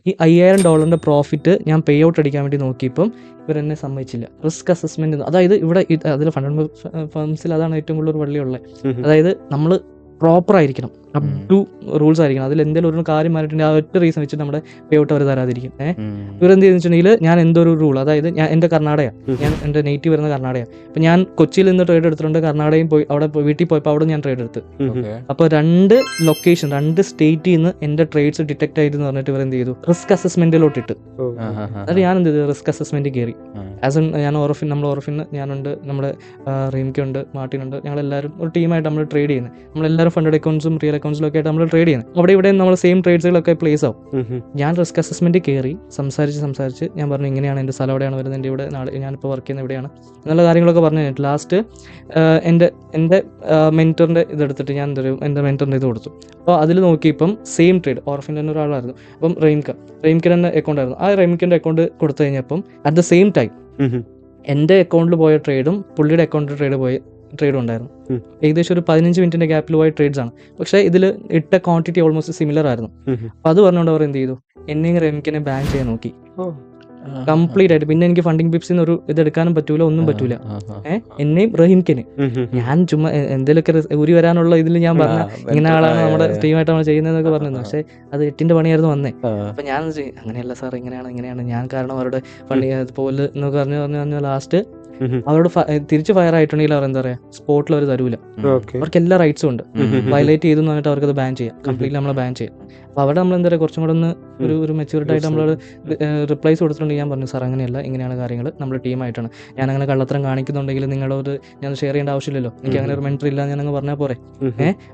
ഈ $5,000 പ്രോഫിറ്റ് ഞാൻ pay out അടിക്കാൻ വേണ്ടി നോക്കിയപ്പം ഇവരെന്നെ സമ്മതിച്ചില്ല. റിസ്ക് അസസ്മെന്റ്, അതായത് ഇവിടെ അതിൽ ഫണ്ട് ഫേംസിൽ അതാണ് ഏറ്റവും കൂടുതൽ വള്ളിയുള്ളത്. അതായത് നമ്മൾ പ്രോപ്പർ ആയിരിക്കണം, അപ് ടു റൂൾസ് ആയിരിക്കണം. അതിൽ എന്തെങ്കിലും ഒരു കാര്യം മാറിയിട്ടുണ്ട് ആ ഒറ്റ റീസൺ വെച്ചിട്ട് നമ്മുടെ പേ ഔട്ട് അവർ തരാതിരിക്കും. ഇവരെന്ത് ചെയ്തെന്നുവെച്ചിട്ടുണ്ടെങ്കിൽ, ഞാൻ എന്തോ ഒരു റൂൾ, അതായത് ഞാൻ എൻ്റെ കർണാടകയാണ്, ഞാൻ എൻ്റെ നേറ്റീവ് വരുന്ന കർണാടകയാണ്. അപ്പം ഞാൻ കൊച്ചിയിൽ നിന്ന് ട്രേഡ് എടുത്തിട്ടുണ്ട്, കർണാടകയും പോയി അവിടെ വീട്ടിൽ പോയപ്പോൾ അവിടെ ഞാൻ ട്രേഡ് എടുത്ത്. അപ്പോൾ 2 ലൊക്കേഷൻ 2 സ്റ്റേറ്റിൽ നിന്ന് എൻ്റെ ട്രേഡ്സ് ഡിറ്റക്ട് ആയിട്ട് എന്ന് പറഞ്ഞിട്ട് ഇവർ എന്ത് ചെയ്തു, റിസ്ക് അസസ്മെന്റിലോട്ട് ഇട്ട്. എന്നിട്ട് ഞാൻ എന്ത് ചെയ്തു, റിസ്ക് അസസ്മെന്റ് കയറി. ഞാൻ ഓറഫിൻ ഞാനുണ്ട്, നമ്മുടെ റീംക്കുണ്ട്, മാർട്ടിനുണ്ട്, ഞങ്ങളെല്ലാവരും ഒരു ടീമായിട്ട് നമ്മൾ ട്രേഡ് ചെയ്യുന്നത്. നമ്മളെല്ലാവരും ഫണ്ടഡ് അക്കൗണ്ട്സും റിയൽ അക്കൗണ്ട്സിലും ഒക്കെ ആയിട്ട് നമ്മൾ ട്രേഡ് ചെയ്യുന്നത്. അവിടെ ഇവിടെ നമ്മൾ സെയിം ട്രേഡ്സുകളൊക്കെ പ്ലേസ് ആവും. ഞാൻ റിസ്ക് അസസ്മെന്റ് കയറി സംസാരിച്ച് ഞാൻ പറഞ്ഞു, ഇങ്ങനെയാണ് എൻ്റെ സ്ഥലം എവിടെയാണ് വരുന്നത്, എൻ്റെ ഇവിടെ ഞാനിപ്പോൾ വർക്ക് ചെയ്യുന്നത് എവിടെയാണ് എന്നുള്ള കാര്യങ്ങളൊക്കെ പറഞ്ഞു കഴിഞ്ഞിട്ട് ലാസ്റ്റ് എൻ്റെ മെൻറ്ററിൻ്റെ ഇതെടുത്തിട്ട് ഞാൻ എൻ്റെ മെൻറ്ററിൻ്റെ ഇത് കൊടുത്തു. അപ്പോൾ അതിൽ നോക്കിയപ്പം സെയിം ട്രേഡ് ഓർഫിൻ്റെ തന്നെ ഒരാളായിരുന്നു. അപ്പം റെയിംക്കിൻ്റെ അക്കൗണ്ട് ആയിരുന്നു. ആ റെയിംക്കിൻ്റെ അക്കൗണ്ട് കൊടുത്തു കഴിഞ്ഞപ്പം അറ്റ് ദ സെയിം ടൈം എൻ്റെ അക്കൗണ്ടിൽ പോയ ട്രേഡും പുള്ളിയുടെ അക്കൗണ്ടിൽ ട്രേഡും ഉണ്ടായിരുന്നു. ഏകദേശം ഒരു 15 മിനിറ്റിന്റെ ഗ്യാപ്പിൽ പോയ ട്രേഡ്സ് ആണ്. പക്ഷേ ഇതിൽ ഇട്ട ക്വാണ്ടിറ്റി ഓൾമോസ്റ്റ് സിമിലർ ആയിരുന്നു. അപ്പോൾ അത് പറഞ്ഞുകൊണ്ട് അവർ എന്ത് ചെയ്തു, എന്നെയും റെയിംക്കിനെ ബാൻ ചെയ്യാൻ നോക്കി കംപ്ലീറ്റ് ആയിട്ട്. പിന്നെ എനിക്ക് ഫണ്ടിങ് പിപ്സിൽ നിന്ന് ഒരു ഇതെടുക്കാനും പറ്റൂല, ഒന്നും പറ്റൂല. എന്നെയും റഹീംക്കിനെ ഞാൻ ചുമ്മാ എന്തെങ്കിലുമൊക്കെ ഊരി വരാനുള്ള ഇതിൽ ഞാൻ പറഞ്ഞ ഇങ്ങനെ ആളാണ് നമ്മുടെ ടീമായിട്ട് നമ്മൾ ചെയ്യുന്നതെന്നൊക്കെ പറഞ്ഞിരുന്നു. പക്ഷേ അത് 8ന്റെ പണിയായിരുന്നു വന്നേ. അപ്പം ഞാൻ അങ്ങനെയല്ല സാർ, ഇങ്ങനെയാണ് ഞാൻ കാരണം അവരുടെ ഫണ്ടിങ് പോലെ എന്നൊക്കെ പറഞ്ഞു ലാസ്റ്റ് അവരോട് തിരിച്ച് ഫയർ ആയിട്ടുണ്ടെങ്കിൽ അവർ എന്താ പറയുക, സ്പോട്ടിൽ അവർ തരൂല. അവർക്ക് എല്ലാ റൈറ്റ്സും ഉണ്ട്. വയലേറ്റ് ചെയ്തെന്ന് പറഞ്ഞിട്ട് അവർക്ക് അത് ബാൻ ചെയ്യാം, കംപ്ലീറ്റ്ലി നമ്മളെ ബാൻ ചെയ്യാം. അപ്പോൾ അവിടെ നമ്മൾ എന്താ പറയുക, കുറച്ചും കൂടെ ഒന്ന് ഒരു മെച്യൂരിറ്റി ആയിട്ട് നമ്മളോട് റിപ്ലൈസ് കൊടുത്തിട്ടുണ്ടെങ്കിൽ ഞാൻ പറഞ്ഞു, സാർ അങ്ങനെയല്ല, ഇങ്ങനെയാണ് കാര്യങ്ങൾ, നമ്മൾ ടീമായിട്ടാണ്, ഞാൻ അങ്ങനെ കള്ളത്തരം കാണിക്കുന്നുണ്ടെങ്കിൽ നിങ്ങളോട് ഞാൻ ഷെയർ ചെയ്യേണ്ട ആവശ്യമില്ലല്ലോ, എനിക്ക് അങ്ങനെ ഒരു മെൻറ്റർ ഇല്ല, ഞാനങ്ങ് പറഞ്ഞാൽ പോരെ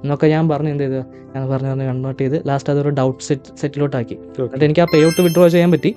എന്നൊക്കെ ഞാൻ പറഞ്ഞു. എന്ത് ചെയ്ത് ഞാൻ പറഞ്ഞ് കൺവേർട്ട് ചെയ്ത് ലാസ്റ്റ് അതൊരു ഡൗട്ട് സെറ്റിലോട്ടാക്കി. എന്നിട്ട് എനിക്ക് ആ പേ ഔട്ട് വിഡ്രോ ചെയ്യാൻ പറ്റി.